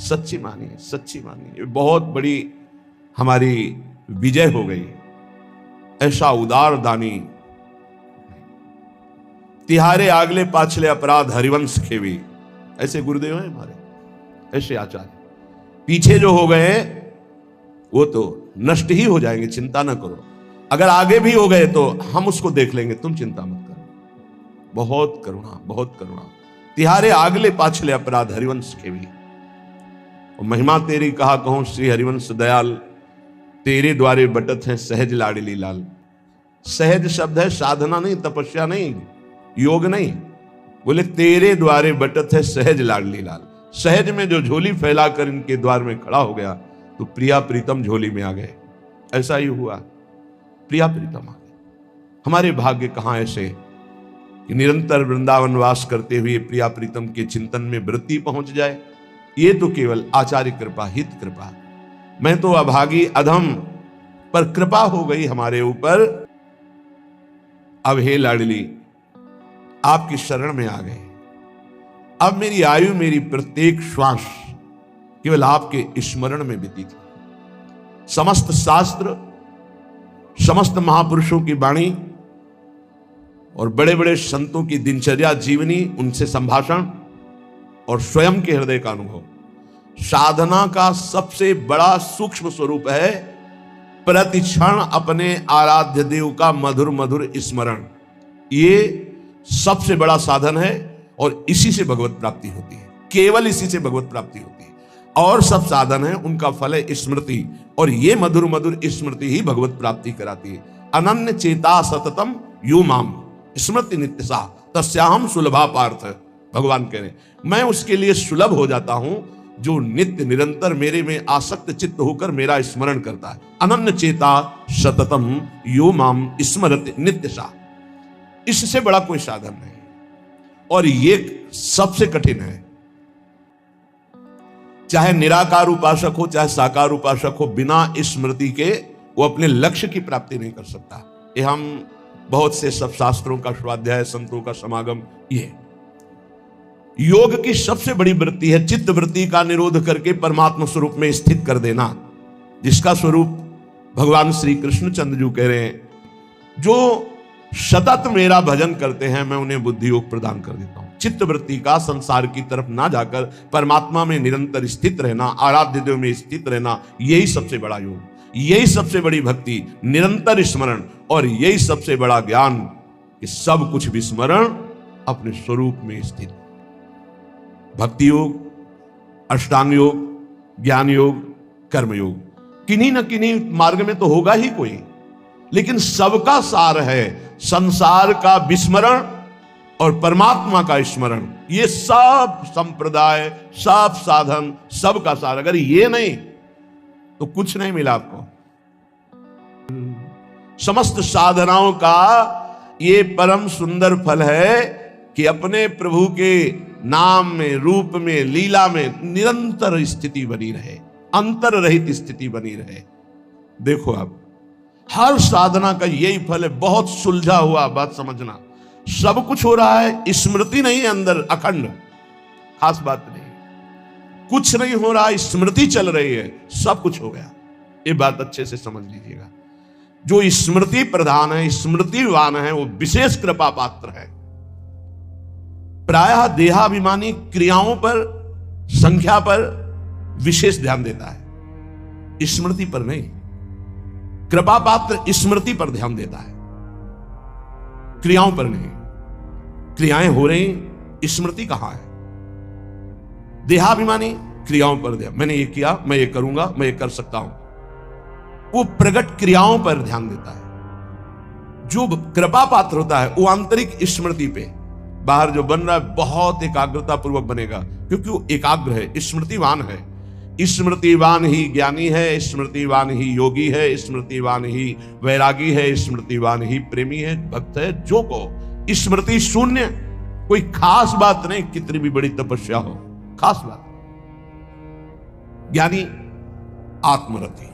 सच्ची मानिए, सच्ची मानिए, बहुत बड़ी हमारी विजय हो गई। ऐसा उदार दानी तिहारे आगले पाछले अपराध हरिवंश खेवी। ऐसे गुरुदेव हैं हमारे, ऐसे आचार्य। पीछे जो हो गए वो तो नष्ट ही हो जाएंगे, चिंता ना करो। अगर आगे भी हो गए तो हम उसको देख लेंगे, तुम चिंता मत करो। बहुत करुणा, बहुत करुणा। तिहारे आगले पाछले अपराध हरिवंश खेवी। और महिमा तेरी कहा कहूं श्री हरिवंश दयाल, तेरे द्वारे बटत है सहज लाडली लाल। सहज शब्द है, साधना नहीं, तपस्या नहीं, योग नहीं। बोले तेरे द्वारे बटत है सहज लाडली लाल। सहज में जो झोली फैलाकर इनके द्वार में खड़ा हो गया तो प्रिया प्रीतम झोली में आ गए। ऐसा ही हुआ, प्रिया प्रीतम आ गए। हमारे भाग्य कहां ऐसे कि निरंतर वृंदावन वास करते हुए प्रिया प्रीतम के चिंतन में वृत्ति पहुंच जाए। ये तो केवल आचार्य कृपा, हित कृपा। मैं तो अभागी अधम, पर कृपा हो गई हमारे ऊपर। अब हे लाडली, आपकी शरण में आ गए। अब मेरी आयु, मेरी प्रत्येक श्वास केवल आपके स्मरण में बीती थी। समस्त शास्त्र, समस्त महापुरुषों की वाणी और बड़े बड़े संतों की दिनचर्या जीवनी, उनसे संभाषण और स्वयं के हृदय का अनुभव। साधना का सबसे बड़ा सूक्ष्म स्वरूप है प्रतिक्षण अपने आराध्य देव का मधुर मधुर स्मरण। ये सबसे बड़ा साधन है और इसी से भगवत प्राप्ति होती है। केवल इसी से भगवत प्राप्ति होती है। और सब साधन है, उनका फल है स्मृति, और ये मधुर मधुर स्मृति ही भगवत प्राप्ति कराती है। अनन्य चेता सततम यो माम स्मृति नित्यसा तस्याहम सुलभा पार्थ। भगवान कह रहे मैं उसके लिए सुलभ हो जाता हूं जो नित्य निरंतर मेरे में आसक्त चित्त होकर मेरा स्मरण करता है। अनन्य चेता सततम यो माम स्मृति नित्यसा। इससे बड़ा कोई साधन नहीं, और ये सबसे कठिन है। चाहे निराकार उपासक हो, चाहे साकार उपासक हो, बिना स्मृति के वो अपने लक्ष्य की प्राप्ति नहीं कर सकता। ये हम बहुत से सब शास्त्रों का स्वाध्याय, संतों का समागम, ये योग की सबसे बड़ी वृत्ति है चित्त वृत्ति का निरोध करके परमात्मा स्वरूप में स्थित कर देना, जिसका स्वरूप भगवान श्री कृष्णचंद्र जी कह रहे हैं। जो सतत मेरा भजन करते हैं मैं उन्हें बुद्धि योग प्रदान कर देता हूं। चित्त वृत्ति का संसार की तरफ ना जाकर परमात्मा में निरंतर स्थित रहना, आराध्य देव में स्थित रहना, यही सबसे बड़ा योग, यही सबसे बड़ी भक्ति, निरंतर स्मरण, और यही सबसे बड़ा ज्ञान कि सब कुछ विस्मरण अपने स्वरूप में स्थित। भक्ति योग, अष्टांग योग, ज्ञान योग, कर्म योग, किन्हीं न किन्हीं मार्ग में तो होगा ही कोई, लेकिन सबका सार है संसार का विस्मरण और परमात्मा का स्मरण। ये सब संप्रदाय, सब साधन, सब का सार। अगर ये नहीं तो कुछ नहीं मिला आपको। समस्त साधनाओं का ये परम सुंदर फल है कि अपने प्रभु के नाम में, रूप में, लीला में निरंतर स्थिति बनी रहे, अंतर रहित स्थिति बनी रहे। देखो अब हर साधना का यही फल है। बहुत सुलझा हुआ बात समझना, सब कुछ हो रहा है, स्मृति नहीं है अंदर अखंड, खास बात नहीं, कुछ नहीं हो रहा, स्मृति चल रही है, सब कुछ हो गया। ये बात अच्छे से समझ लीजिएगा। जो स्मृति प्रधान है, स्मृतिवान है, वो विशेष कृपा पात्र है। प्रायः देहाभिमानी क्रियाओं पर, संख्या पर विशेष ध्यान देता है, स्मृति पर नहीं। कृपा पात्र स्मृति पर ध्यान देता है, क्रियाओं पर नहीं। क्रियाएं हो रही, स्मृति कहां है? देहाभिमानी क्रियाओं पर ध्यान, मैंने ये किया, मैं ये करूंगा, मैं ये कर सकता हूं, वो प्रकट क्रियाओं पर ध्यान देता है। जो कृपा पात्र होता है वो आंतरिक स्मृति पे, बाहर जो बन रहा है बहुत एकाग्रता पूर्वक बनेगा, क्योंकि वो एकाग्र है, स्मृतिवान है। स्मृतिवान ही ज्ञानी है, स्मृतिवान ही योगी है, स्मृतिवान ही वैरागी है, स्मृतिवान ही प्रेमी है, भक्त है। जो को स्मृति शून्य, कोई खास बात नहीं, कितनी भी बड़ी तपस्या हो, खास बात। ज्ञानी आत्मरति,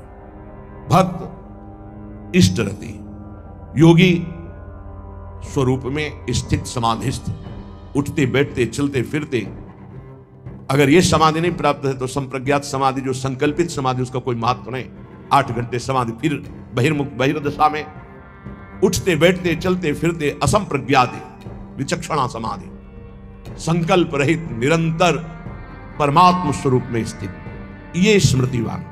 भक्त इष्टरति, योगी स्वरूप में स्थित समाधिस्थ, उठते बैठते चलते फिरते। अगर यह समाधि नहीं प्राप्त है तो संप्रज्ञात समाधि, जो संकल्पित समाधि, उसका कोई महत्व नहीं। 8 घंटे समाधि, फिर बहिर्मुख बहिर्दशा में उठते बैठते चलते फिरते असंप्रज्ञाति विचक्षणा समाधि, संकल्प रहित निरंतर परमात्म स्वरूप में स्थित, ये स्मृतिवान।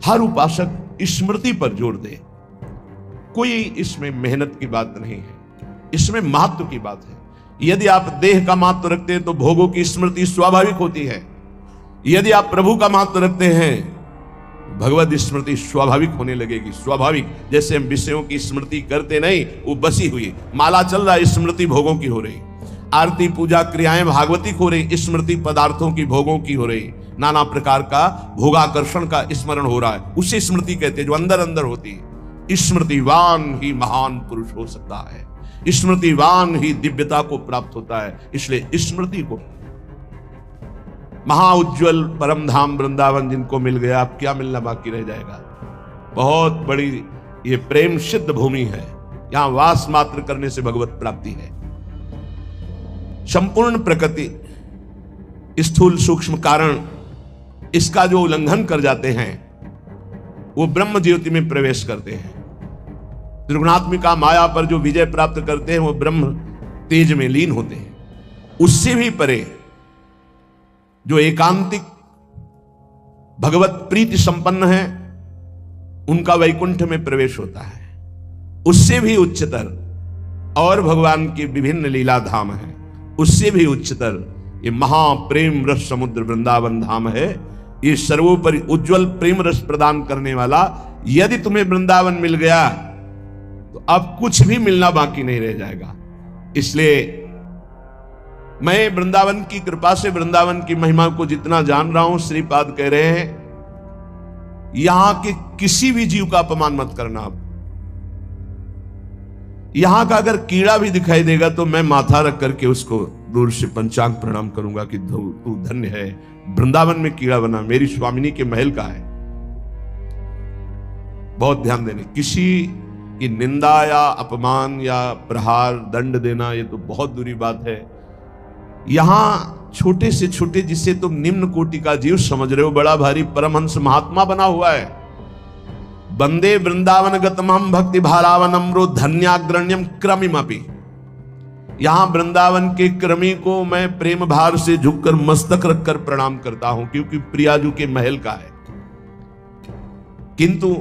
हर उपासक स्मृति पर जोर दे, कोई इसमें मेहनत की बात नहीं है, इसमें महत्व की बात है। यदि आप देह का महत्व रखते हैं तो भोगों की स्मृति स्वाभाविक होती है। यदि आप प्रभु का महत्व रखते हैं, भगवत स्मृति स्वाभाविक होने लगेगी। स्वाभाविक, जैसे हम विषयों की स्मृति करते नहीं, वो बसी हुई माला चल रहा है, स्मृति भोगों की हो रही। आरती पूजा क्रियाएं भागवतिक हो रही, स्मृति पदार्थों की भोगों की हो रही। नाना प्रकार का भोगाकर्षण का स्मरण हो रहा है, उसे स्मृति कहते हैं, जो अंदर अंदर होती है। स्मृतिवान ही महान पुरुष हो सकता है, स्मृतिवान ही दिव्यता को प्राप्त होता है। इसलिए स्मृति को, महाउज्ज्वल परम धाम वृंदावन जिनको मिल गया, अब क्या मिलना बाकी रह जाएगा? बहुत बड़ी ये प्रेम सिद्ध भूमि है, यहां वास मात्र करने से भगवत प्राप्ति है। संपूर्ण प्रकृति स्थूल सूक्ष्म कारण इसका जो उल्लंघन कर जाते हैं, वो ब्रह्म ज्योति में प्रवेश करते हैं। त्रिगुणात्मिका माया पर जो विजय प्राप्त करते हैं, वो ब्रह्म तेज में लीन होते हैं। उससे भी परे जो एकांतिक भगवत प्रीति संपन्न है, उनका वैकुंठ में प्रवेश होता है। उससे भी उच्चतर और भगवान की विभिन्न लीला धाम है, उससे भी उच्चतर ये महाप्रेम रस समुद्र वृंदावन धाम है। ये सर्वोपरि उज्जवल प्रेम रस प्रदान करने वाला। यदि तुम्हें वृंदावन मिल गया तो अब कुछ भी मिलना बाकी नहीं रह जाएगा। इसलिए मैं वृंदावन की कृपा से वृंदावन की महिमा को जितना जान रहा हूं, श्रीपाद कह रहे हैं, यहां के किसी भी जीव का अपमान मत करना। यहां का अगर कीड़ा भी दिखाई देगा तो मैं माथा रख करके उसको दूर से पंचांग प्रणाम करूंगा कि तू धन्य है, वृंदावन में कीड़ा बना, मेरी स्वामिनी के महल का है। बहुत ध्यान देने, किसी की निंदा या अपमान या प्रहार दंड देना, ये तो बहुत बुरी बात है। यहां छोटे से छोटे जिसे तुम निम्न कोटि का जीव समझ रहे हो, बड़ा भारी परमहंस महात्मा बना हुआ है। वंदे वृंदावन गतमहं भक्ति भारावनम्रो धन्याग्रण्यम क्रमिमपि। यहां वृंदावन के क्रमी को मैं प्रेम भार से झुककर मस्तक रखकर प्रणाम करता हूं, क्योंकि प्रियाजू के महल का है। किंतु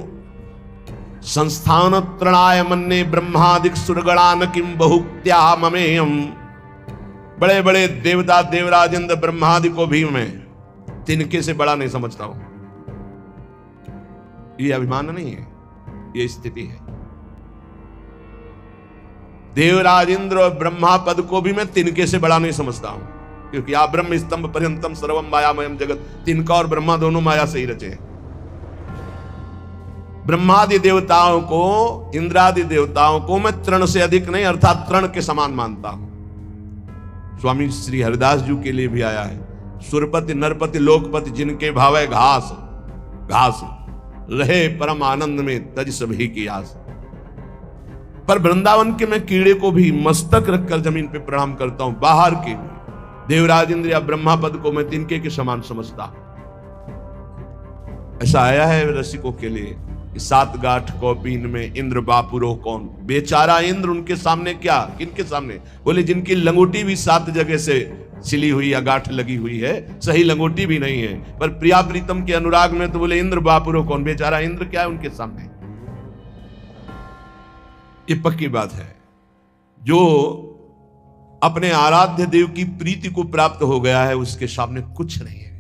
संस्थान त्रणाय मन्ने ब्रह्मादिक सुरगणान किम बहुक्त्या ममेयम। बड़े बड़े देवता देवराज इंद्र ब्रह्मादि को भी मैं तिनके से बड़ा नहीं समझता हूं। ये अभिमान नहीं है, ये स्थिति है। देवराज इंद्र और ब्रह्मा पद को भी मैं तिनके से बड़ा नहीं समझता हूं, क्योंकि आप ब्रह्म स्तंभ पर्यंतम सर्वम मायामयम जगत, तिनका और ब्रह्मा दोनों माया से ही रचे हैं। ब्रह्मादि देवताओं को, इंद्रादि देवताओं को मैं तृण से अधिक नहीं अर्थात तृण के समान मानता हूं। स्वामी श्री हरिदास जी के लिए भी आया है, सुरपति नरपति लोकपति जिनके भावे घास घास रहे परम आनंद में तज सभी की आस। पर वृंदावन के मैं कीड़े को भी मस्तक रखकर जमीन पे प्रणाम करता हूं, बाहर के भी देवराज इंद्र या ब्रह्मा पद को मैं तिनके के समान समझता हूं। ऐसा आया है रसिकों के लिए कि 7 गांठ कौपीन में इंद्र बापुरो कौन, बेचारा इंद्र उनके सामने क्या, किनके सामने, बोले जिनकी लंगोटी भी 7 जगह से सिली हुई या गांठ लगी हुई है, सही लंगोटी भी नहीं है, पर प्रिया प्रीतम के अनुराग में तो बोले इंद्र बापुरो कौन, बेचारा इंद्र क्या है उनके सामने। ये पक्की बात है। जो अपने आराध्य देव की प्रीति को प्राप्त हो गया है उसके सामने कुछ नहीं है,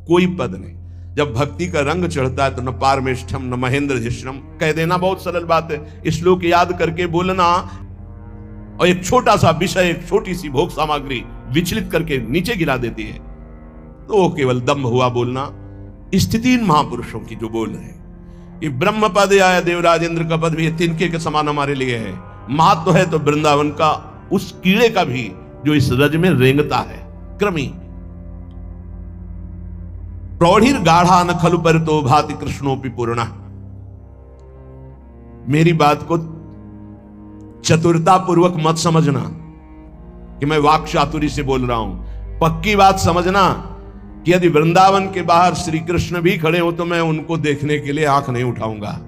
कोई पद नहीं। जब भक्ति का रंग चढ़ता है तो न पारमेष्ठम न महेंद्र धिष्णम कह देना बहुत सरल बात है। श्लोक याद करके बोलना और एक छोटा सा विषय, एक छोटी सी भोग सामग्री विचलित करके नीचे गिरा देती है, तो वो केवल दम्भ हुआ बोलना। स्थितिहीन महापुरुषों की जो बोल रहे हैं कि ब्रह्म पद आया देवराज इंद्र का पद भी तिनके के समान हमारे लिए है। महत्व है तो वृंदावन का उस कीड़े का भी जो इस रज में रेंगता है। क्रमी प्रौढ़िर गाढ़ा न खलु पर तो भाति कृष्णोपि पूर्णा। मेरी बात को चतुरता पूर्वक मत समझना कि मैं वाक चातुरी से बोल रहा हूं। पक्की बात समझना कि यदि वृंदावन के बाहर श्री कृष्ण भी खड़े हो तो मैं उनको देखने के लिए आंख नहीं उठाऊंगा।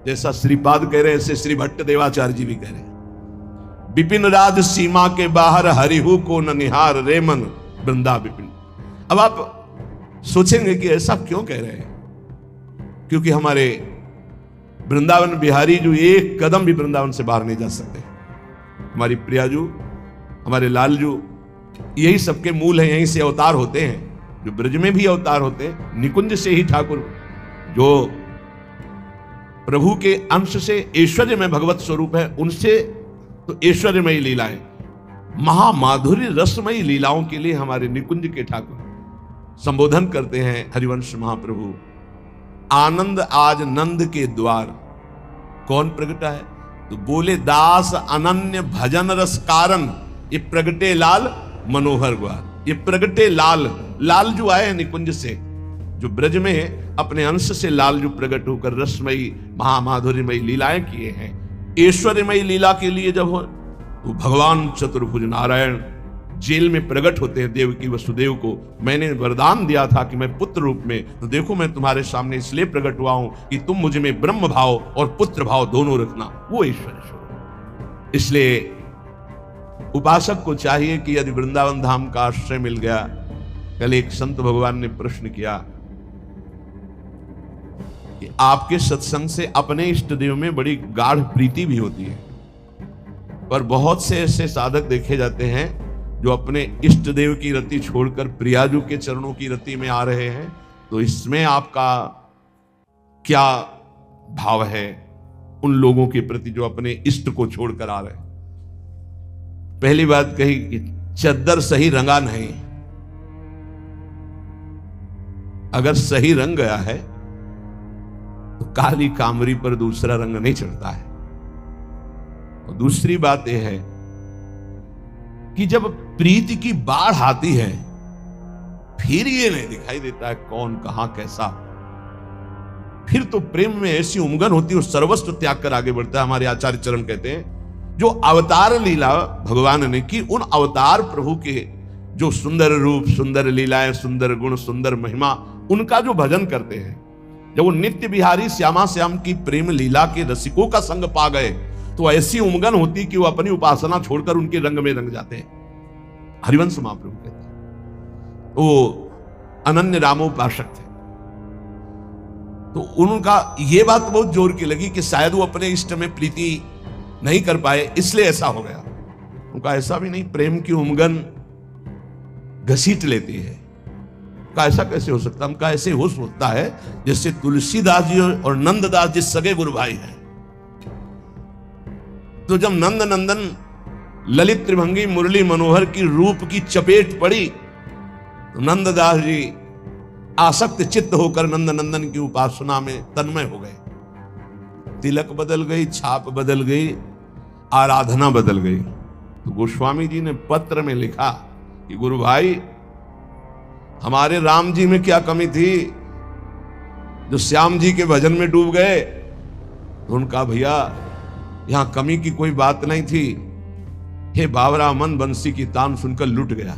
जैसा श्रीपाद कह रहे हैं ऐसे श्री भट्ट देवाचार्य जी भी कह रहे हैं। विपिन राज सीमा के बाहर हरिहु को न निहार रे मन वृंदा विपिन। अब आप सोचेंगे कि ऐसा क्यों कह रहे हैं, क्योंकि हमारे वृंदावन बिहारी जो एक कदम भी वृंदावन से बाहर नहीं जा सकते। हमारी प्रियाजू, हमारे लालजू, यही सबके मूल हैं, यहीं से अवतार होते हैं। जो ब्रज में भी अवतार होते हैं, निकुंज से ही ठाकुर जो प्रभु के अंश से ऐश्वर्य में भगवत स्वरूप है, उनसे तो ऐश्वर्यमयी लीलाएं, महामाधुर्य रसमयी लीलाओं के लिए हमारे निकुंज के ठाकुर संबोधन करते हैं हरिवंश महाप्रभु। आनंद आज नंद के द्वार कौन प्रगटा है, तो बोले दास अनन्य भजन रस कारण। ये प्रगटे लाल मनोहर ग्वार। ये प्रगटे लाल, लाल जो आए हैं निकुंज से, जो ब्रज में अपने अंश से लाल जो प्रकट होकर रसमयी महामाधुर्यमयी लीलाएं किए हैं। ऐश्वर्यमयी लीला के लिए जब हो तो भगवान चतुर्भुज नारायण जेल में प्रकट होते हैं देवकी वसुदेव को। मैंने वरदान दिया था कि मैं पुत्र रूप में, तो देखो मैं तुम्हारे सामने इसलिए प्रकट हुआ हूं कि तुम मुझ में ब्रह्म भाव और पुत्र भाव दोनों रखना। वो ईश्वर स्वरूप। इसलिए उपासक को चाहिए कि यदि वृंदावन धाम का आश्रय मिल गया। कल एक संत भगवान ने प्रश्न किया कि आपके सत्संग से अपने इष्ट देव में बड़ी गाढ़ प्रीति भी होती है, पर बहुत से ऐसे साधक देखे जाते हैं जो अपने इष्ट देव की रति छोड़कर प्रियाजू के चरणों की रति में आ रहे हैं। तो इसमें आपका क्या भाव है उन लोगों के प्रति जो अपने इष्ट को छोड़कर आ रहे हैं? पहली बात कही कि चद्दर सही रंगा नहीं। अगर सही रंग गया है तो काली कामरी पर दूसरा रंग नहीं चढ़ता है। और दूसरी बात यह है कि जब प्रीति की बाढ़ आती है फिर ये नहीं दिखाई देता है कौन कहां कैसा। फिर तो प्रेम में ऐसी उमगन होती है और सर्वस्व त्याग कर आगे बढ़ता है। हमारे आचार्य चरण कहते हैं जो अवतार लीला भगवान ने की, उन अवतार प्रभु के जो सुंदर रूप, सुंदर लीलाएं, सुंदर गुण, सुंदर महिमा, उनका जो भजन करते हैं, जब वो नित्य बिहारी श्यामा श्याम की प्रेम लीला के रसिकों का संग पा गए तो ऐसी उमगन होती कि वो अपनी उपासना छोड़कर उनके रंग में रंग जाते हैं। हरिवंश महाप्रभु कहते हैं वो अनन्य रामोपासक थे। तो उनका ये बात बहुत जोर की लगी कि शायद वो अपने इष्ट में प्रीति नहीं कर पाए, इसलिए ऐसा हो गया। उनका ऐसा भी नहीं, प्रेम की उमगन घसीट लेती है। का ऐसा कैसे हो सकता? उनका ऐसे हो सकता है जैसे तुलसीदास जी और नंददास जी सगे गुरु भाई हैं। तो जब नंद नंदन ललित त्रिभंगी मुरली मनोहर की रूप की चपेट पड़ी तो नंददास जी आसक्त चित्त होकर नंद नंदन की उपासना में तन्मय हो गए। तिलक बदल गई, छाप बदल गई, आराधना बदल गई। तो गोस्वामी जी ने पत्र में लिखा कि गुरु भाई, हमारे राम जी में क्या कमी थी जो श्याम जी के भजन में डूब गए? तो उनका भैया यहां कमी की कोई बात नहीं थी। हे बावरा मन बंसी की तान सुनकर लुट गया।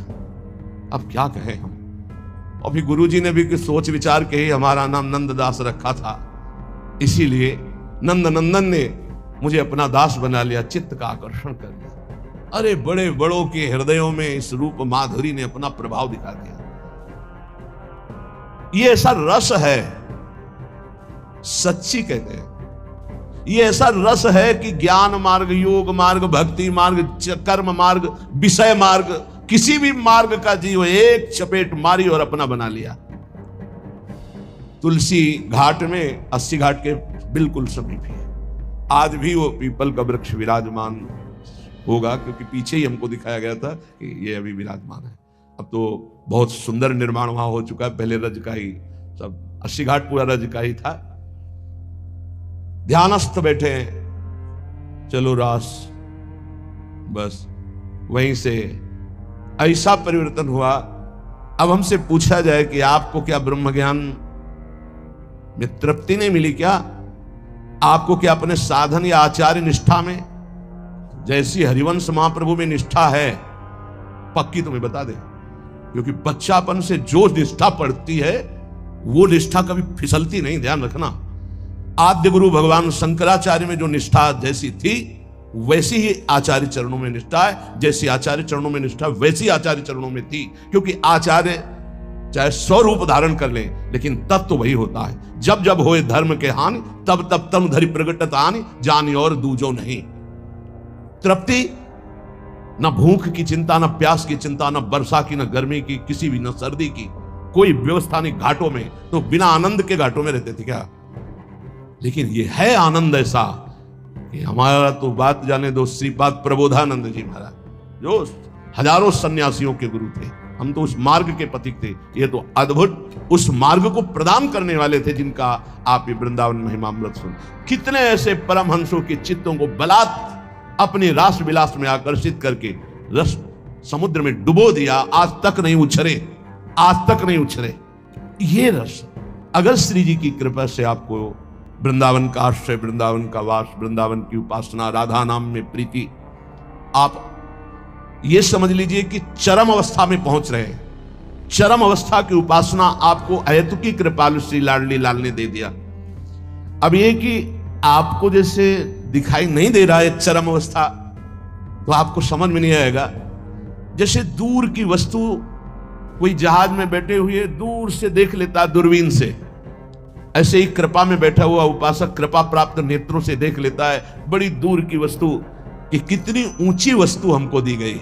अब क्या कहें हम। और फिर गुरु जी ने भी कुछ सोच विचार के ही हमारा नाम नंददास रखा था, इसीलिए नंद नंदन ने मुझे अपना दास बना लिया, चित्त का आकर्षण कर लिया। अरे बड़े बड़ों के हृदयों में इस रूप माधुरी ने अपना प्रभाव दिखा दिया। ये ऐसा रस है, सच्ची कहते हैं, ये ऐसा रस है कि ज्ञान मार्ग, योग मार्ग, भक्ति मार्ग, कर्म मार्ग, विषय मार्ग, किसी भी मार्ग का जीव एक चपेट मारी और अपना बना लिया। तुलसी घाट में 80 घाट के बिल्कुल समीप है। आज भी वो पीपल का वृक्ष विराजमान होगा, क्योंकि पीछे ही हमको दिखाया गया था कि ये अभी विराजमान है। अब तो बहुत सुंदर निर्माण वहां हो चुका है, पहले रज का ही सब 80 घाट पूरा रज का ही था। ध्यानस्थ बैठे हैं, चलो रास, बस वहीं से ऐसा परिवर्तन हुआ। अब हमसे पूछा जाए कि आपको क्या ब्रह्म ज्ञान में तृप्ति नहीं मिली क्या? आपको क्या अपने साधन या आचार्य निष्ठा में जैसी हरिवंश महाप्रभु में निष्ठा है, पक्की तुम्हें बता दे, क्योंकि बच्चापन से जो निष्ठा पड़ती है वो निष्ठा कभी फिसलती नहीं, ध्यान रखना। आद्य गुरु भगवान शंकराचार्य में जो निष्ठा जैसी थी वैसी ही आचार्य चरणों में निष्ठा है, जैसी आचार्य चरणों में निष्ठा वैसी आचार्य चरणों में थी। क्योंकि आचार्य चाहे 100 रूप धारण कर ले, लेकिन तत्व तो वही होता है। जब जब होए धर्म के हानि, तब तब तम धरि प्रगटत आनि, जानी और दूजो नहीं। तृप्ति, न भूख की चिंता, न प्यास की चिंता, न वर्षा की, न गर्मी की, किसी भी, न सर्दी की, कोई व्यवस्था नहीं। घाटों में तो बिना आनंद के घाटों में रहते थे क्या? लेकिन ये है आनंद ऐसा कि हमारा तो बात जाने दो, श्रीपाद प्रबोधानंद जी महाराज जो हजारों सन्यासियों के गुरु थे, हम तो उस मार्ग के पथिक थे। ये तो अद्भुत उस मार्ग को प्रदान करने वाले थे जिनका आप ये वृंदावन महिमामृत सुन। कितने ऐसे परमहंसों के चित्तों को बलात् अपनी रास विलास में आकर्षित करके रस समुद्र में डुबो दिया, आज तक नहीं उछरे, आज तक नहीं उछरे। ये रस अगर श्री जी की कृपा से आपको वृंदावन का आश्रय, वृंदावन का वास, वृंदावन की उपासना, राधा नाम में प्रीति, आप ये समझ लीजिए कि चरम अवस्था में पहुंच रहे हैं। चरम अवस्था की उपासना आपको अहेतुकी कृपालु श्री लाडली लाल ने दे दिया। अब ये कि आपको जैसे दिखाई नहीं दे रहा है चरम अवस्था, तो आपको समझ में नहीं आएगा। जैसे दूर की वस्तु कोई जहाज में बैठे हुए दूर से देख लेता दूरबीन से, ऐसे ही कृपा में बैठा हुआ उपासक कृपा प्राप्त नेत्रों से देख लेता है बड़ी दूर की वस्तु कि कितनी ऊंची वस्तु हमको दी गई।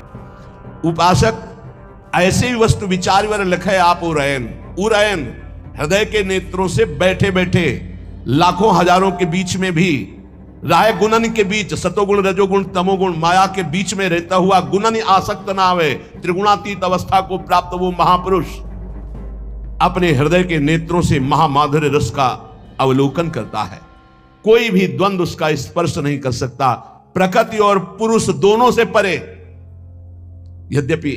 उपासक ऐसे ही वस्तु विचार वर लखे आप उरैन हृदय के नेत्रों से बैठे बैठे लाखों हजारों के बीच में भी राय गुणन के बीच, सतोगुण रजोगुण तमोगुण माया के बीच में रहता हुआ गुणन आसक्त ना आवे, त्रिगुणातीत अवस्था को प्राप्त वो महापुरुष अपने हृदय के नेत्रों से महामाधुर्य रस का अवलोकन करता है। कोई भी द्वंद्व उसका स्पर्श नहीं कर सकता, प्रकृति और पुरुष दोनों से परे। यद्यपि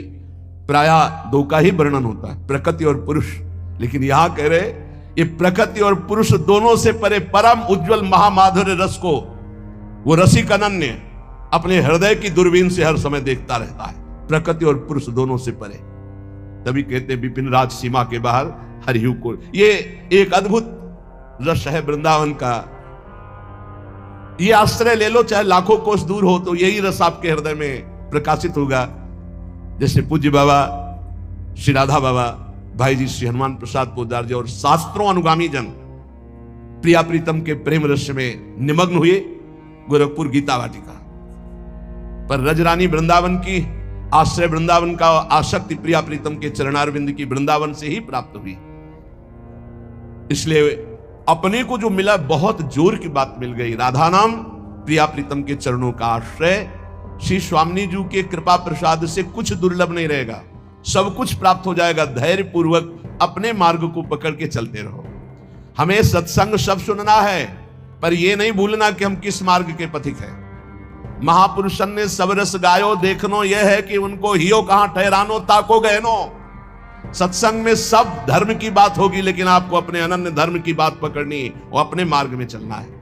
प्रायः दो का ही वर्णन होता है, प्रकृति और पुरुष, लेकिन यहां कह रहे ये प्रकृति और पुरुष दोनों से परे परम उज्जवल महामाधुर्य रस को वो रसिक अनन्य अपने हृदय की दूरबीन से हर समय देखता रहता है, प्रकृति और पुरुष दोनों से परे। तभी कहते हैं विपिन राज सीमा के बाहर हरिहु को। ये एक अद्भुत रस है वृंदावन का। ये आश्रय ले लो, चाहे लाखों कोस दूर हो, तो यही रस आपके हृदय में प्रकाशित होगा। जैसे पूज्य बाबा श्री राधा बाबा, भाई जी श्री हनुमान प्रसाद पोदार जी और शास्त्रों अनुगामी जन प्रिया प्रीतम के प्रेम रस में निमग्न हुए गोरखपुर गीता वाटिका पर। रजरानी वृंदावन की आश्रय, वृंदावन का आसक्ति प्रिया प्रीतम के चरणारविंद की वृंदावन से ही प्राप्त हुई। इसलिए अपने को जो मिला बहुत जोर की बात मिल गई। राधा नाम प्रिया प्रीतम के चरणों का आश्रय, श्री स्वामी जी के कृपा प्रसाद से कुछ दुर्लभ नहीं रहेगा, सब कुछ प्राप्त हो जाएगा। धैर्य पूर्वक अपने मार्ग को पकड़ के चलते रहो। हमें सत्संग सब सुनना है, पर यह नहीं भूलना कि हम किस मार्ग के पथिक हैं। महापुरुषन ने सब रस गायो देखनो यह है कि उनको हियो कहां ठहरानो ताको गहनो। सत्संग में सब धर्म की बात होगी, लेकिन आपको अपने अनन्य धर्म की बात पकड़नी और अपने मार्ग में चलना है।